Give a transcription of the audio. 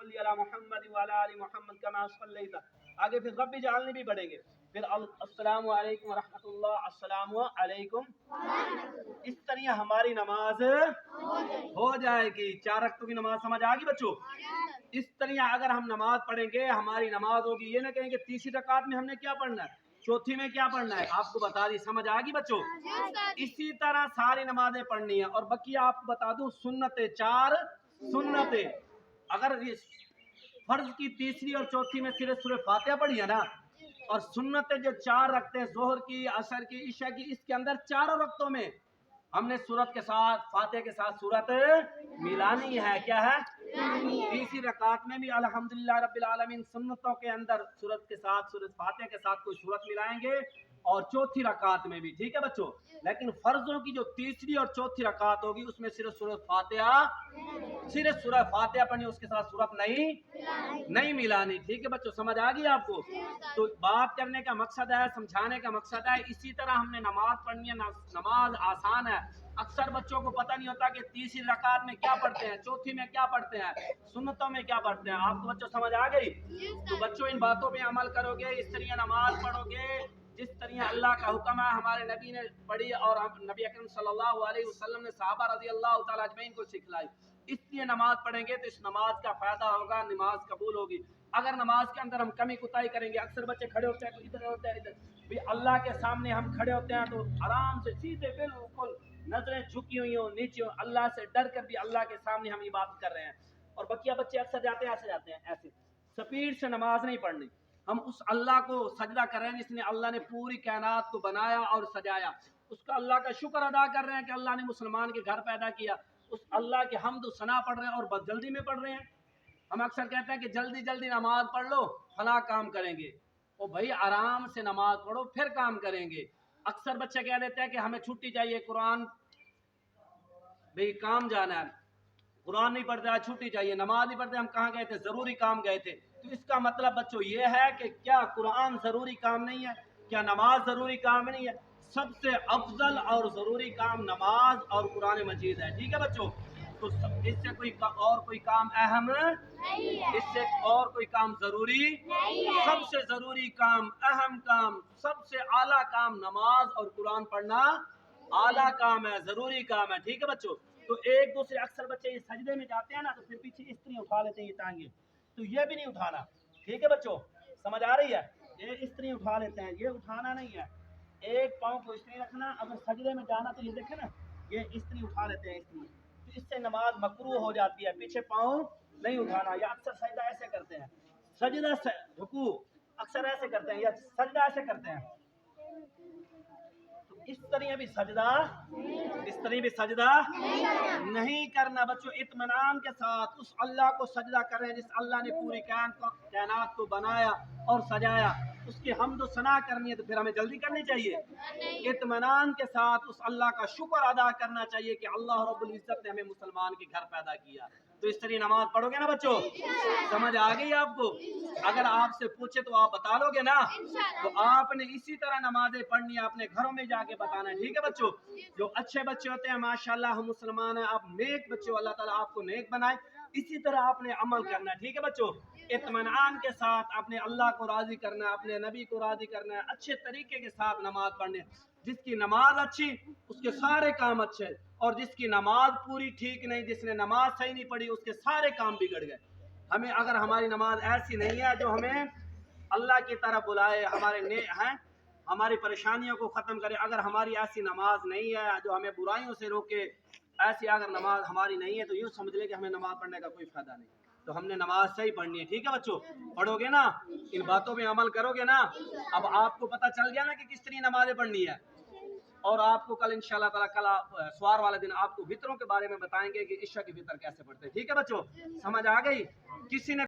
सल्ली अला मुहम्मद व अला आलि मुहम्मद कमा सल्लैता। आगे फिर रब्बी जअलनी भी पढ़ेंगे, फिर अस्सलामु अलैकुम व रहमतुल्लाह, अस्सलामु अलैकुम। इस तरह हमारी नमाज हो जाएगी। 4 रकातों की नमाज समझ आ गई बच्चों? इस तरह अगर हम नमाज पढ़ेंगे हमारी नमाज होगी। ये ना कहेंगे तीसरी रकात में हमने क्या पढ़ना है, चौथी में क्या पढ़ना है, आपको बता दी। समझ आ गई बच्चों? इसी तरह सारी नमाजें पढ़नी है। और बाकी आपको बता दूं सुन्नतें, 4 सुन्नतें। अगर फर्ज की तीसरी और चौथी में सिर्फ सूरह फातिहा पढ़ी है ना, और सुन्नतें जो 4 रखते हैं, जोहर की, असर की, इशा की, इसके अंदर चारों रक्तों में हमने सूरत के साथ, फातिहा के साथ सूरत मिलानी है। क्या है? तीसरी रकात में भी अल्हम्दुलिल्लाह रब्बिल आलमीन सुन्नतों के अंदर सूरत के साथ, सूरत फातिहा के साथ कोई सूरत मिलाएंगे, और चौथी रकात में भी। ठीक है बच्चों? लेकिन फर्जों की जो तीसरी और चौथी रकात होगी उसमें सिर्फ सूरत फातिहा, सिर्फ सूरह फातिहा पढ़नी, उसके साथ सूरत नहीं मिलानी। ठीक है बच्चों? समझ आ गई आपको? तो बात करने का मकसद है, समझाने का मकसद है। इसी तरह हमने नमाज पढ़नी है। नमाज आसान है। अक्सर बच्चों को पता नहीं होता कि तीसरी रकात में क्या पढ़ते हैं, चौथी में क्या पढ़ते हैं, सुन्नतों में क्या पढ़ते हैं। आपको बच्चों समझ आ गई? तो बच्चों इन बातों पे अमल करोगे, इस तरह नमाज पढ़ोगे जिस तरह अल्लाह का हुक्म है, हमारे नबी ने पढ़ी, और हम नबी अकरम सल्लल्लाहु अलैहि वसल्लम ने सहाबा रज़ी अल्लाह तआला अजमईन को सिखलाई। इसलिए नमाज पढ़ेंगे तो इस नमाज का फायदा होगा, नमाज कबूल होगी। अगर नमाज के अंदर हम कमी कुताही करेंगे, अक्सर बच्चे खड़े होते हैं तो इधर होते हैं, इधर भी अल्लाह के सामने हम खड़े होते हैं तो आराम से सीधे बिल्कुल नजरें झुकी हुई हो, नीचे हो, अल्लाह से डर कर भी अल्लाह के सामने हम इबादत कर रहे हैं। और बकिया बच्चे अक्सर जाते हैं ऐसे स्पीड से नमाज नहीं पढ़नी। हम उस अल्लाह को सजदा कर रहे हैं जिसने, अल्लाह ने पूरी कायनात को बनाया और सजाया, उसका अल्लाह का शुक्र अदा कर रहे हैं कि अल्लाह ने मुसलमान के घर पैदा किया। उस अल्लाह के हम्द सना पढ़ रहे हैं और बहुत जल्दी में पढ़ रहे हैं। हम अक्सर कहते हैं कि जल्दी जल्दी नमाज पढ़ लो, फला काम करेंगे। ओ भाई आराम से नमाज पढ़ो फिर काम करेंगे। अक्सर बच्चे कह देते हैं कि हमें छुट्टी चाहिए, कुरान भाई काम जाना है, कुरान नहीं पढ़ते आज छुट्टी चाहिए, नमाज नहीं पढ़ते, हम कहाँ गए थे, जरूरी काम गए थे। तो इसका मतलब बच्चों ये है कि क्या कुरान जरूरी काम नहीं है, क्या नमाज जरूरी काम नहीं है? सबसे अफजल और जरूरी काम नमाज और कुरान मजीद है। ठीक है बच्चों? तो इससे कोई काम अहम नहीं है, इससे और कोई काम जरूरी नहीं है। सबसे जरूरी काम, अहम काम, सबसे आला काम नमाज और कुरान पढ़ना आला काम है, जरूरी काम है। ठीक है बच्चों? तो एक दूसरे अक्सर बच्चे ये सजदे में जाते हैं ना तो फिर पीछे इस तरह उठा लेते हैं ये टांगे, तो ये भी नहीं उठाना। ठीक है बच्चों? समझ आ रही है? ये इस तरह उठा लेते हैं, ये उठाना नहीं है। एक पाँव को इस तरह रखना, अगर सजदे में जाना तो ये देखे ना, ये इस तरह उठा लेते हैं इस तरह, तो इससे नमाज मकरूह हो जाती है। पीछे पाँव नहीं उठाना। या अक्सर सजदा ऐसे करते हैं, सजदा से रुकू अक्सर ऐसे करते हैं, या सजदा ऐसे करते हैं। इस तरह भी सजदा, इस तरह भी सजदा नहीं करना बच्चों। इत्मीनान के साथ उस अल्लाह को सजदा करें जिस अल्लाह ने पूरी कायनात को बनाया और सजाया, उसकी हम्द सना करनी है तो फिर हमें जल्दी करनी चाहिए। इत्मीनान के साथ उस अल्लाह का शुक्र अदा करना चाहिए कि अल्लाह रब्बुल इज्जत ने हमें मुसलमान के घर पैदा किया। तो इस तरह नमाज पढ़ोगे ना बच्चों? समझ आ गई आपको? अगर आपसे पूछे तो आप बता लोगे ना? तो आपने इसी तरह नमाजें पढ़नी है, अपने घरों में जाके बताना है। ठीक है बच्चों? जो अच्छे बच्चे होते हैं माशाल्लाह हम मुसलमान हैं, आप नेक बच्चे, अल्लाह ताला आपको नेक बनाए, इसी तरह आपने अमल करना है। ठीक है बच्चों? इत्मीनान के साथ अपने अल्लाह को राजी करना है, अपने नबी को राजी करना है, अच्छे तरीके के साथ नमाज पढ़ने। जिसकी नमाज अच्छी उसके सारे काम अच्छे, और जिसकी नमाज पूरी ठीक नहीं, जिसने नमाज सही नहीं पढ़ी, उसके सारे काम बिगड़ गए। हमें अगर हमारी नमाज ऐसी नहीं है जो हमें अल्लाह की तरफ बुलाए, हमारी परेशानियों को ख़त्म करे, अगर हमारी ऐसी नमाज नहीं है जो हमें बुराइयों से रोके, ऐसी अगर नमाज हमारी नहीं है तो यूँ समझ ले कि हमें नमाज पढ़ने का कोई फ़ायदा नहीं। तो हमने नमाज सही पढ़नी है। ठीक है बच्चों? पढ़ोगे ना, इन बातों पे अमल करोगे ना, अब आपको पता चल गया ना कि किस तरह नमाजें पढ़नी है। और आपको कल इंशाल्लाह ताला, कल सवार वाले दिन आपको वितरों के बारे में बताएंगे कि इशा की वितर कैसे पढ़ते हैं। ठीक है बच्चों? समझ आ गई? किसी ने